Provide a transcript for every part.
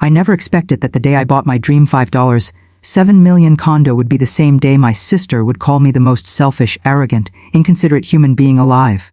I never expected that the day I bought my dream $5.7 million condo would be the same day my sister would call me the most selfish, arrogant, inconsiderate human being alive.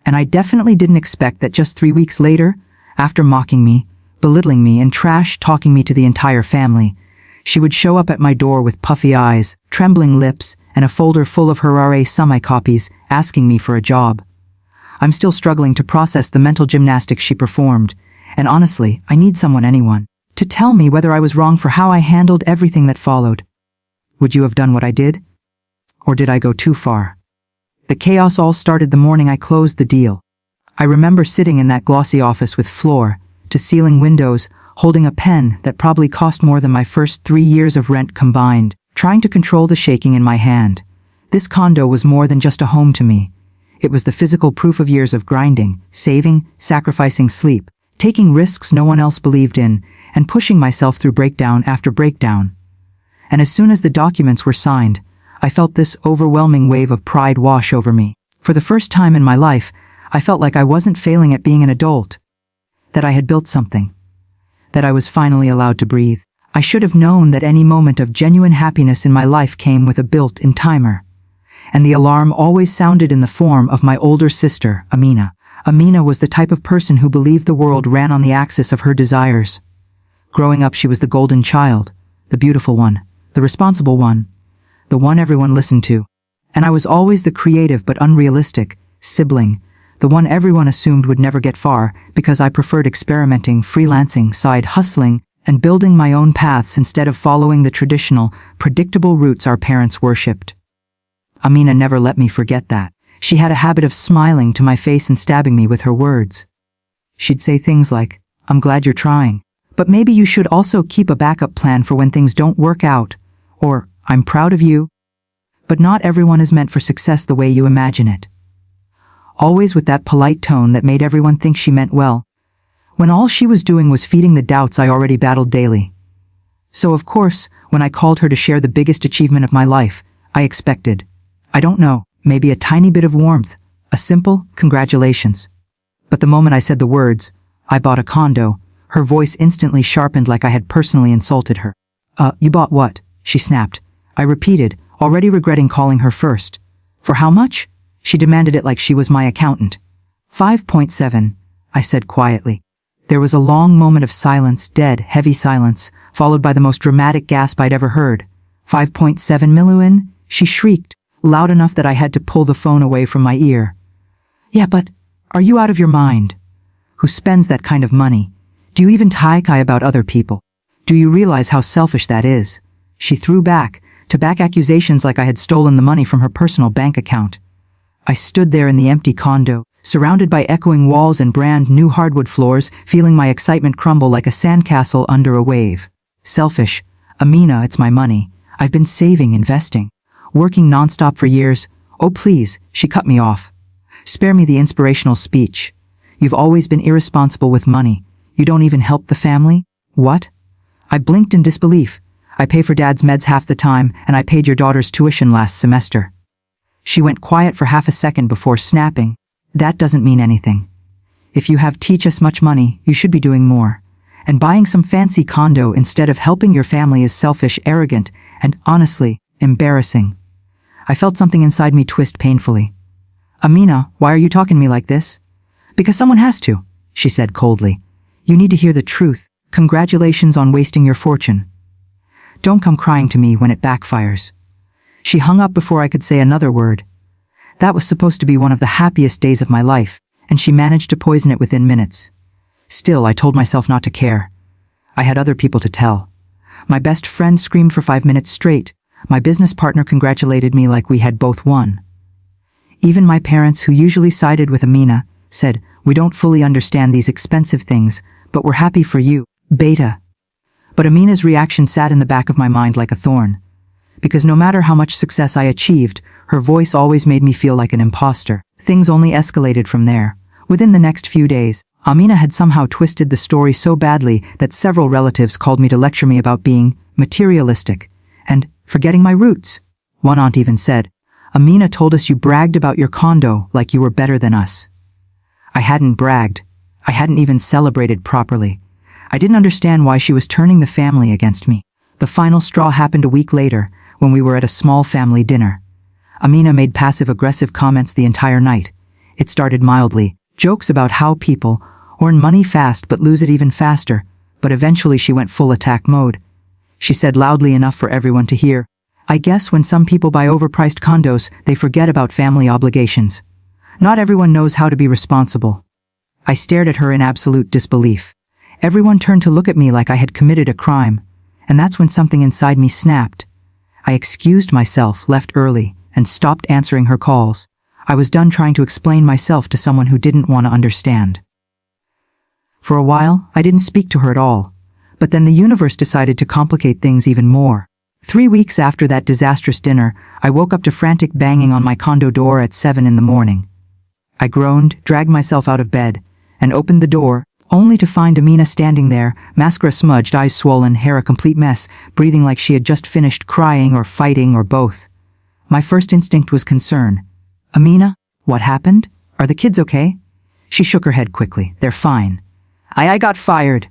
And I definitely didn't expect that just 3 weeks later, after mocking me, belittling me, and trash-talking me to the entire family, she would show up at my door with puffy eyes, trembling lips, and a folder full of her RA semi-copies, asking me for a job. I'm still struggling to process the mental gymnastics she performed, and honestly, I need anyone, to tell me whether I was wrong for how I handled everything that followed. Would you have done what I did? Or did I go too far? The chaos all started the morning I closed the deal. I remember sitting in that glossy office with floor-to-ceiling windows, holding a pen that probably cost more than my first 3 years of rent combined, trying to control the shaking in my hand. This condo was more than just a home to me. It was the physical proof of years of grinding, saving, sacrificing sleep, taking risks no one else believed in, and pushing myself through breakdown after breakdown. And as soon as the documents were signed, I felt this overwhelming wave of pride wash over me. For the first time in my life, I felt like I wasn't failing at being an adult. That I had built something. That I was finally allowed to breathe. I should have known that any moment of genuine happiness in my life came with a built-in timer. And the alarm always sounded in the form of my older sister, Amina. Amina was the type of person who believed the world ran on the axis of her desires. Growing up, she was the golden child, the beautiful one, the responsible one, the one everyone listened to. And I was always the creative but unrealistic sibling, the one everyone assumed would never get far because I preferred experimenting, freelancing, side hustling, and building my own paths instead of following the traditional, predictable routes our parents worshipped. Amina never let me forget that. She had a habit of smiling to my face and stabbing me with her words. She'd say things like, "I'm glad you're trying, but maybe you should also keep a backup plan for when things don't work out," or, "I'm proud of you, but not everyone is meant for success the way you imagine it." Always with that polite tone that made everyone think she meant well, when all she was doing was feeding the doubts I already battled daily. So of course, when I called her to share the biggest achievement of my life, I expected, I don't know, maybe a tiny bit of warmth, a simple congratulations. But the moment I said the words, "I bought a condo," her voice instantly sharpened like I had personally insulted her. You bought what?" she snapped. I repeated, already regretting calling her first. "For how much?" She demanded it like she was my accountant. 5.7, I said quietly. There was a long moment of silence, dead, heavy silence, followed by the most dramatic gasp I'd ever heard. 5.7 million? She shrieked, loud enough that I had to pull the phone away from my ear. "Yeah, but are you out of your mind? Who spends that kind of money? Do you even tie-kai about other people? Do you realize how selfish that is?" She threw back accusations like I had stolen the money from her personal bank account. I stood there in the empty condo, surrounded by echoing walls and brand new hardwood floors, feeling my excitement crumble like a sandcastle under a wave. Selfish. Amina, it's my money. I've been saving, investing, working nonstop for years. Oh please, she cut me off. Spare me the inspirational speech. You've always been irresponsible with money. You don't even help the family? What? I blinked in disbelief. I pay for Dad's meds half the time, and I paid your daughter's tuition last semester. She went quiet for half a second before snapping. That doesn't mean anything. If you have teach us much money, you should be doing more. And buying some fancy condo instead of helping your family is selfish, arrogant, and honestly, embarrassing. I felt something inside me twist painfully. Amina, why are you talking to me like this? Because someone has to, she said coldly. You need to hear the truth. Congratulations on wasting your fortune. Don't come crying to me when it backfires. She hung up before I could say another word. That was supposed to be one of the happiest days of my life, and she managed to poison it within minutes. Still, I told myself not to care. I had other people to tell. My best friend screamed for 5 minutes straight. My business partner congratulated me like we had both won. Even my parents, who usually sided with Amina, said, "We don't fully understand these expensive things, but we're happy for you, Beta." But Amina's reaction sat in the back of my mind like a thorn. Because no matter how much success I achieved, her voice always made me feel like an imposter. Things only escalated from there. Within the next few days, Amina had somehow twisted the story so badly that several relatives called me to lecture me about being materialistic and forgetting my roots. One aunt even said, "Amina told us you bragged about your condo like you were better than us." I hadn't bragged. I hadn't even celebrated properly. I didn't understand why she was turning the family against me. The final straw happened a week later, when we were at a small family dinner. Amina made passive-aggressive comments the entire night. It started mildly, jokes about how people earn money fast but lose it even faster, but eventually she went full attack mode. She said loudly enough for everyone to hear, "I guess when some people buy overpriced condos, they forget about family obligations. Not everyone knows how to be responsible." I stared at her in absolute disbelief. Everyone turned to look at me like I had committed a crime, and that's when something inside me snapped. I excused myself, left early, and stopped answering her calls. I was done trying to explain myself to someone who didn't want to understand. For a while, I didn't speak to her at all, but then the universe decided to complicate things even more. 3 weeks after that disastrous dinner, I woke up to frantic banging on my condo door at 7 in the morning. I groaned, dragged myself out of bed, and opened the door, only to find Amina standing there, mascara smudged, eyes swollen, hair a complete mess, breathing like she had just finished crying or fighting or both. My first instinct was concern. "Amina, what happened? Are the kids okay?" She shook her head quickly. "They're fine. I got fired."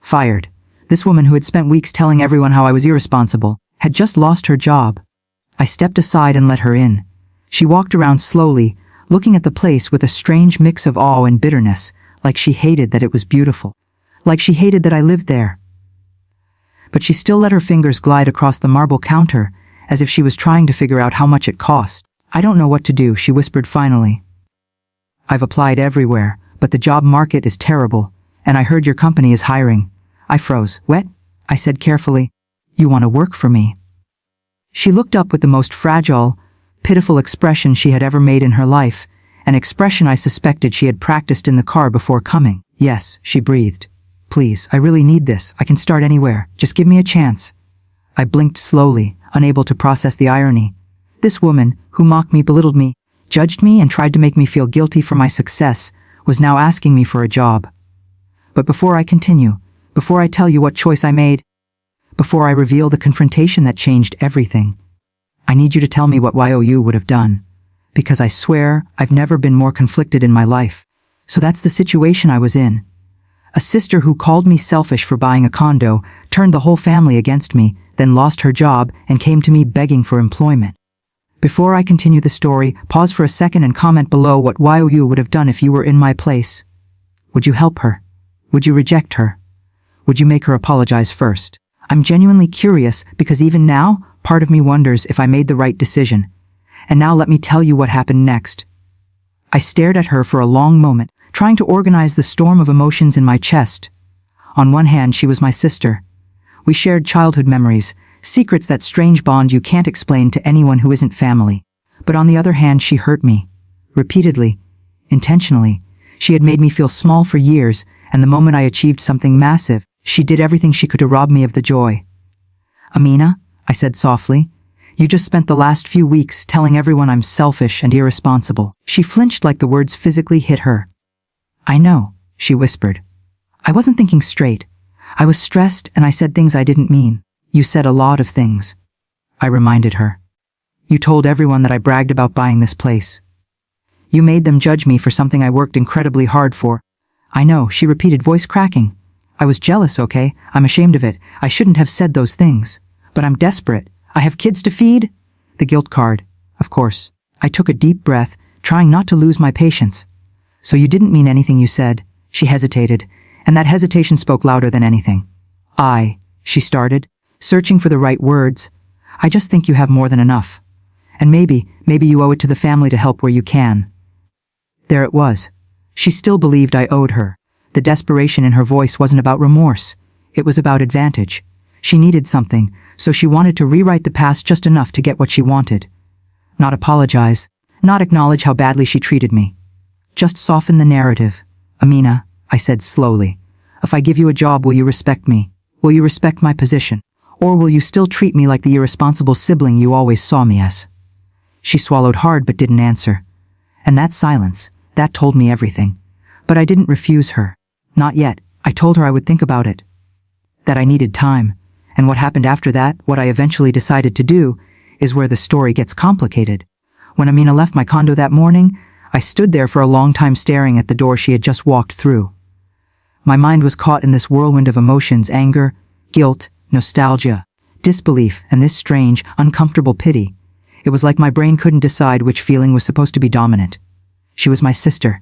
Fired. This woman who had spent weeks telling everyone how I was irresponsible had just lost her job. I stepped aside and let her in. She walked around slowly, looking at the place with a strange mix of awe and bitterness, like she hated that it was beautiful. Like she hated that I lived there. But she still let her fingers glide across the marble counter, as if she was trying to figure out how much it cost. "I don't know what to do," she whispered finally. "I've applied everywhere, but the job market is terrible, and I heard your company is hiring." I froze. "What?" I said carefully. "You want to work for me?" She looked up with the most fragile, pitiful expression she had ever made in her life, an expression I suspected she had practiced in the car before coming. "Yes," she breathed. "Please, I really need this. I can start anywhere. Just give me a chance." I blinked slowly, unable to process the irony. This woman, who mocked me, belittled me, judged me, and tried to make me feel guilty for my success, was now asking me for a job. But before I continue, before I tell you what choice I made, before I reveal the confrontation that changed everything, I need you to tell me what YOU would have done. Because I swear I've never been more conflicted in my life. So that's the situation I was in. A sister who called me selfish for buying a condo, turned the whole family against me, then lost her job and came to me begging for employment. Before I continue the story, pause for a second and comment below what YOU would have done if you were in my place. Would you help her? Would you reject her? Would you make her apologize first? I'm genuinely curious because even now, part of me wonders if I made the right decision. And now let me tell you what happened next. I stared at her for a long moment, trying to organize the storm of emotions in my chest. On one hand, she was my sister. We shared childhood memories, secrets, that strange bond you can't explain to anyone who isn't family. But on the other hand, she hurt me. Repeatedly. Intentionally. She had made me feel small for years, and the moment I achieved something massive, she did everything she could to rob me of the joy. "Amina," I said softly, "you just spent the last few weeks telling everyone I'm selfish and irresponsible." She flinched like the words physically hit her. "I know," she whispered. "I wasn't thinking straight. I was stressed and I said things I didn't mean." "You said a lot of things," I reminded her. "You told everyone that I bragged about buying this place. You made them judge me for something I worked incredibly hard for." "I know," she repeated, voice cracking. "I was jealous, okay? I'm ashamed of it. I shouldn't have said those things. But I'm desperate. I have kids to feed." The guilt card, of course. I took a deep breath, trying not to lose my patience. "So you didn't mean anything you said?" She hesitated, and that hesitation spoke louder than anything. She started, searching for the right words. "I just think you have more than enough. And maybe you owe it to the family to help where you can." There it was. She still believed I owed her. The desperation in her voice wasn't about remorse. It was about advantage. She needed something, so she wanted to rewrite the past just enough to get what she wanted. Not apologize, not acknowledge how badly she treated me. Just soften the narrative. "Amina," I said slowly, "if I give you a job, will you respect me? Will you respect my position? Or will you still treat me like the irresponsible sibling you always saw me as?" She swallowed hard but didn't answer. And that silence, that told me everything. But I didn't refuse her. Not yet. I told her I would think about it. That I needed time. And what happened after that, what I eventually decided to do, is where the story gets complicated. When Amina left my condo that morning, I stood there for a long time staring at the door she had just walked through. My mind was caught in this whirlwind of emotions: anger, guilt, nostalgia, disbelief, and this strange, uncomfortable pity. It was like my brain couldn't decide which feeling was supposed to be dominant. She was my sister.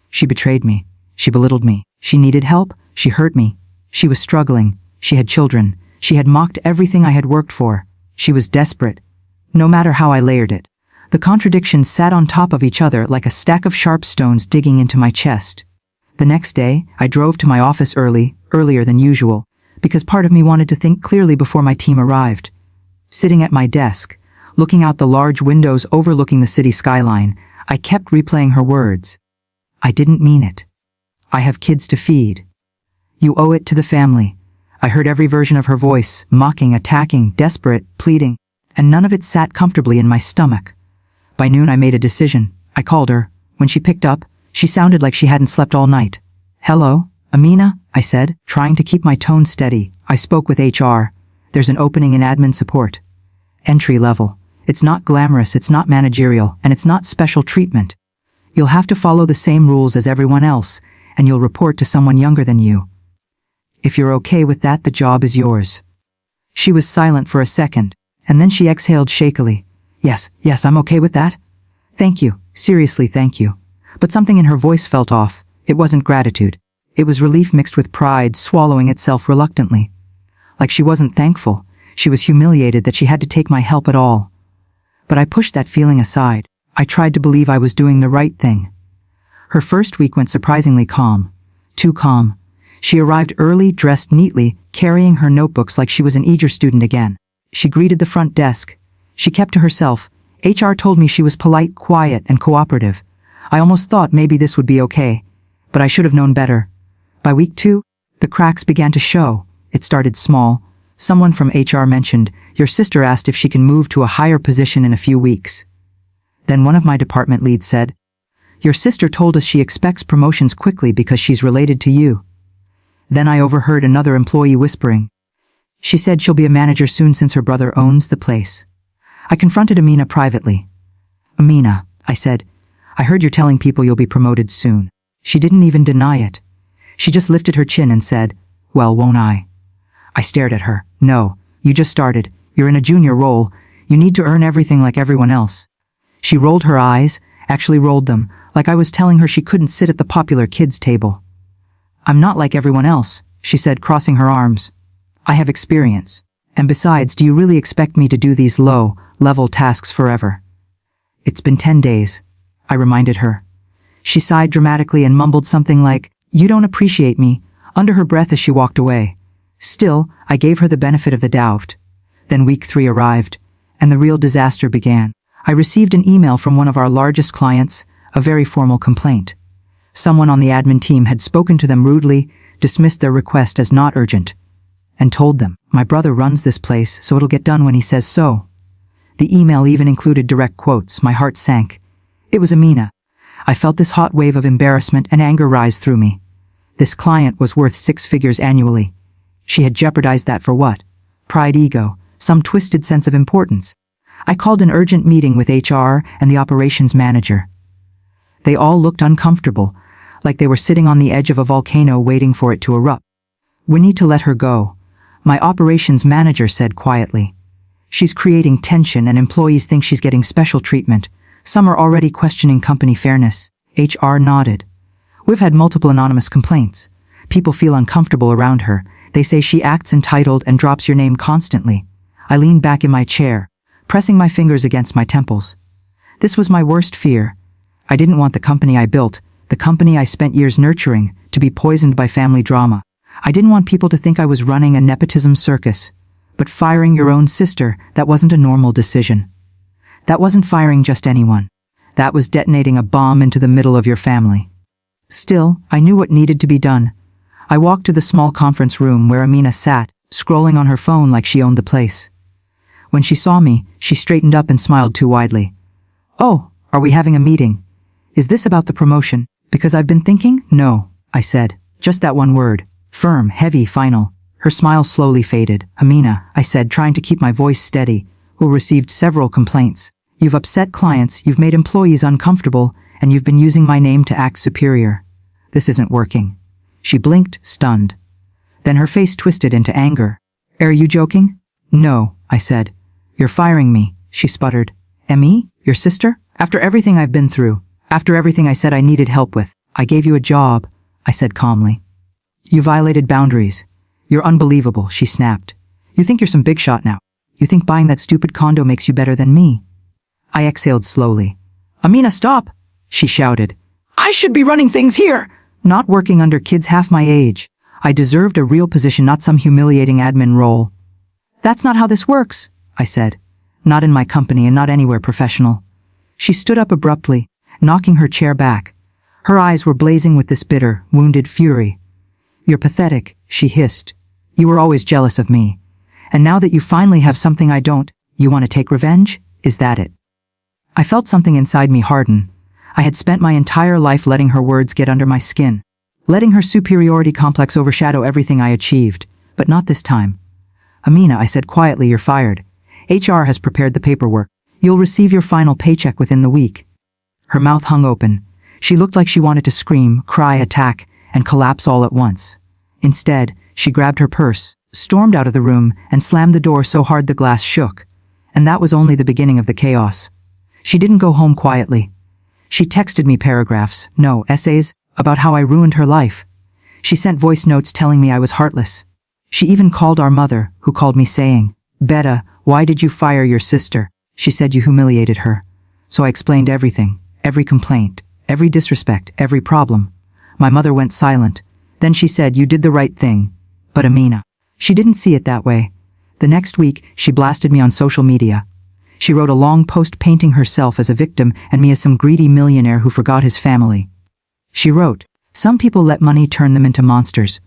She betrayed me. She belittled me. She needed help. She hurt me. She was struggling. She had children. She had mocked everything I had worked for. She was desperate. No matter how I layered it, the contradictions sat on top of each other like a stack of sharp stones digging into my chest. The next day, I drove to my office earlier than usual, because part of me wanted to think clearly before my team arrived. Sitting at my desk, looking out the large windows overlooking the city skyline, I kept replaying her words. I didn't mean it. I have kids to feed. You owe it to the family. I heard every version of her voice, mocking, attacking, desperate, pleading, and none of it sat comfortably in my stomach. By noon I made a decision. I called her. When she picked up, she sounded like she hadn't slept all night. Hello, Amina, I said, trying to keep my tone steady. I spoke with HR. There's an opening in admin support. Entry level. It's not glamorous, it's not managerial, and it's not special treatment. You'll have to follow the same rules as everyone else, and you'll report to someone younger than you. If you're okay with that, the job is yours. She was silent for a second, and then she exhaled shakily. Yes, I'm okay with that. Thank you, seriously thank you. But something in her voice felt off. It wasn't gratitude. It was relief mixed with pride, swallowing itself reluctantly. Like she wasn't thankful. She was humiliated that she had to take my help at all. But I pushed that feeling aside. I tried to believe I was doing the right thing. Her first week went surprisingly calm. Too calm. She arrived early, dressed neatly, carrying her notebooks like she was an eager student again. She greeted the front desk. She kept to herself. HR told me she was polite, quiet, and cooperative. I almost thought maybe this would be okay, but I should have known better. By week 2, the cracks began to show. It started small. Someone from HR mentioned, "Your sister asked if she can move to a higher position in a few weeks." Then one of my department leads said, "Your sister told us she expects promotions quickly because she's related to you." Then I overheard another employee whispering, "She said she'll be a manager soon since her brother owns the place." I confronted Amina privately. "Amina," I said, "I heard you're telling people you'll be promoted soon." She didn't even deny it. She just lifted her chin and said, "Well, won't I?" I stared at her. "No, you just started. You're in a junior role. You need to earn everything like everyone else." She rolled her eyes, actually rolled them, like I was telling her she couldn't sit at the popular kids' table. "I'm not like everyone else," she said, crossing her arms. "I have experience. And besides, do you really expect me to do these low-level tasks forever?" "It's been 10 days, I reminded her. She sighed dramatically and mumbled something like, "You don't appreciate me," under her breath as she walked away. Still, I gave her the benefit of the doubt. Then week 3 arrived, and the real disaster began. I received an email from one of our largest clients, a very formal complaint. Someone on the admin team had spoken to them rudely, dismissed their request as not urgent, and told them, "My brother runs this place, so it'll get done when he says so." The email even included direct quotes. My heart sank. It was Amina. I felt this hot wave of embarrassment and anger rise through me. This client was worth 6 figures annually. She had jeopardized that for what? Pride, ego, some twisted sense of importance. I called an urgent meeting with HR and the operations manager. They all looked uncomfortable, like they were sitting on the edge of a volcano waiting for it to erupt. "We need to let her go," my operations manager said quietly. "She's creating tension and employees think she's getting special treatment. Some are already questioning company fairness." HR nodded. "We've had multiple anonymous complaints. People feel uncomfortable around her. They say she acts entitled and drops your name constantly." I leaned back in my chair, pressing my fingers against my temples. This was my worst fear. I didn't want the company I built, the company I spent years nurturing, to be poisoned by family drama. I didn't want people to think I was running a nepotism circus. But firing your own sister, that wasn't a normal decision. That wasn't firing just anyone. That was detonating a bomb into the middle of your family. Still, I knew what needed to be done. I walked to the small conference room where Amina sat, scrolling on her phone like she owned the place. When she saw me, she straightened up and smiled too widely. "Oh, are we having a meeting? Is this about the promotion? Because I've been thinking?" "No," I said. Just that one word. Firm, heavy, final. Her smile slowly faded. "Amina," I said, trying to keep my voice steady, who received several complaints. "You've upset clients, you've made employees uncomfortable, and you've been using my name to act superior. This isn't working." She blinked, stunned. Then her face twisted into anger. Are you joking? No, I said. You're firing me, she sputtered. Me? Your sister? After everything I've been through, after everything I said I needed help with, I gave you a job, I said calmly. You violated boundaries. You're unbelievable, she snapped. You think you're some big shot now. You think buying that stupid condo makes you better than me. I exhaled slowly. Amina, stop, she shouted. I should be running things here, not working under kids half my age. I deserved a real position, not some humiliating admin role. That's not how this works, I said. Not in my company and not anywhere professional. She stood up abruptly, knocking her chair back. Her eyes were blazing with this bitter, wounded fury. You're pathetic, she hissed. You were always jealous of me. And now that you finally have something I don't, you want to take revenge? Is that it? I felt something inside me harden. I had spent my entire life letting her words get under my skin, letting her superiority complex overshadow everything I achieved, but not this time. Amina, I said quietly, you're fired. HR has prepared the paperwork. You'll receive your final paycheck within the week. Her mouth hung open. She looked like she wanted to scream, cry, attack, and collapse all at once. Instead, she grabbed her purse, stormed out of the room, and slammed the door so hard the glass shook. And that was only the beginning of the chaos. She didn't go home quietly. She texted me paragraphs, no, essays, about how I ruined her life. She sent voice notes telling me I was heartless. She even called our mother, who called me saying, Betta, why did you fire your sister? She said you humiliated her. So I explained everything, every complaint, every disrespect, every problem. My mother went silent. Then she said, you did the right thing. But Amina, she didn't see it that way. The next week, she blasted me on social media. She wrote a long post painting herself as a victim and me as some greedy millionaire who forgot his family. She wrote, some people let money turn them into monsters.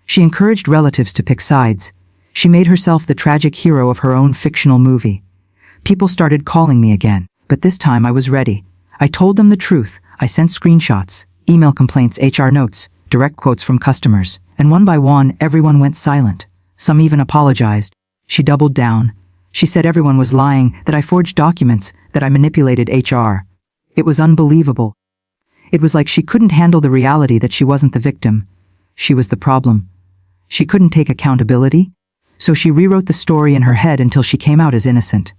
She encouraged relatives to pick sides. She made herself the tragic hero of her own fictional movie. People started calling me again, but this time I was ready. I told them the truth. I sent screenshots, email complaints, HR notes, direct quotes from customers, and one by one, everyone went silent. Some even apologized. She doubled down. She said everyone was lying, that I forged documents, that I manipulated HR. It was unbelievable. It was like she couldn't handle the reality that she wasn't the victim. She was the problem. She couldn't take accountability, so she rewrote the story in her head until she came out as innocent.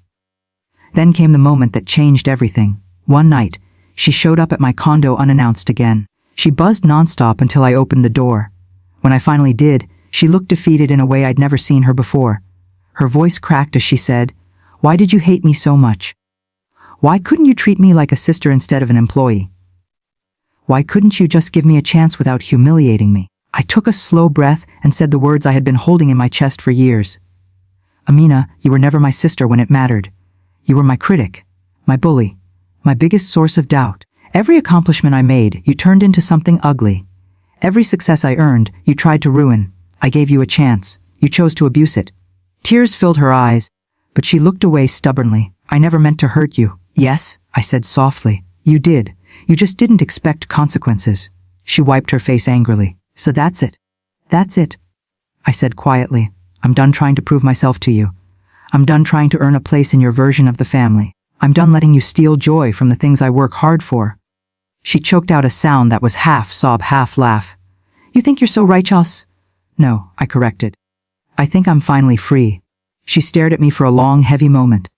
Then came the moment that changed everything. One night, she showed up at my condo unannounced again. She buzzed nonstop until I opened the door. When I finally did, she looked defeated in a way I'd never seen her before. Her voice cracked as she said, why did you hate me so much? Why couldn't you treat me like a sister instead of an employee? Why couldn't you just give me a chance without humiliating me? I took a slow breath and said the words I had been holding in my chest for years. Amina, you were never my sister when it mattered. You were my critic, my bully, my biggest source of doubt. Every accomplishment I made, you turned into something ugly. Every success I earned, you tried to ruin. I gave you a chance. You chose to abuse it. Tears filled her eyes, but she looked away stubbornly. I never meant to hurt you. Yes, I said softly. You did. You just didn't expect consequences. She wiped her face angrily. So that's it. That's it. I said quietly. I'm done trying to prove myself to you. I'm done trying to earn a place in your version of the family. I'm done letting you steal joy from the things I work hard for. She choked out a sound that was half sob, half laugh. You think you're so righteous? No, I corrected. I think I'm finally free. She stared at me for a long, heavy moment.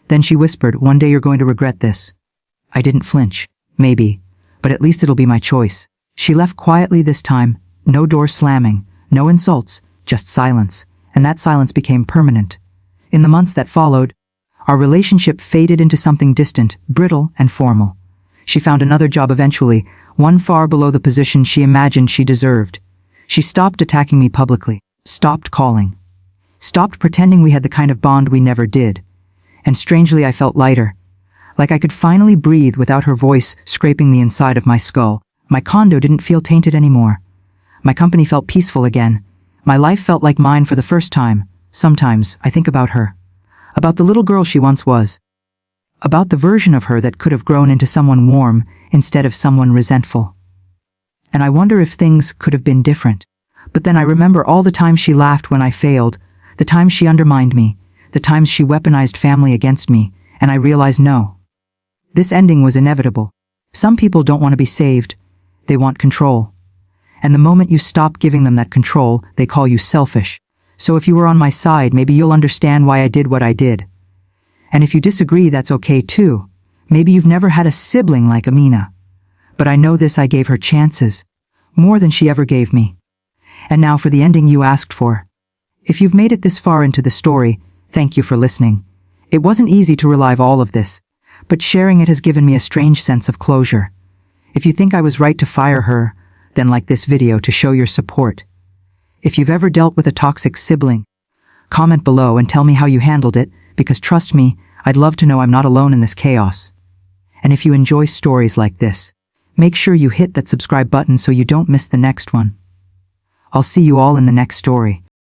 Then she whispered, one day you're going to regret this. I didn't flinch. Maybe. But at least it'll be my choice. She left quietly this time. No door slamming. No insults. Just silence. And that silence became permanent. In the months that followed, our relationship faded into something distant, brittle, and formal. She found another job eventually, one far below the position she imagined she deserved. She stopped attacking me publicly, stopped calling, stopped pretending we had the kind of bond we never did. And strangely, I felt lighter, like I could finally breathe without her voice scraping the inside of my skull. My condo didn't feel tainted anymore. My company felt peaceful again. My life felt like mine for the first time. Sometimes I think about her, about the little girl she once was, about the version of her that could have grown into someone warm instead of someone resentful. And I wonder if things could have been different. But then I remember all the times she laughed when I failed, the times she undermined me, the times she weaponized family against me, and I realized no. This ending was inevitable. Some people don't want to be saved. They want control. And the moment you stop giving them that control, they call you selfish. So if you were on my side, maybe you'll understand why I did what I did. And if you disagree, that's okay too. Maybe you've never had a sibling like Amina. But I know this, I gave her chances. More than she ever gave me. And now for the ending you asked for. If you've made it this far into the story, thank you for listening. It wasn't easy to relive all of this, but sharing it has given me a strange sense of closure. If you think I was right to fire her, then like this video to show your support. If you've ever dealt with a toxic sibling, comment below and tell me how you handled it, because trust me, I'd love to know I'm not alone in this chaos. And if you enjoy stories like this, make sure you hit that subscribe button so you don't miss the next one. I'll see you all in the next story.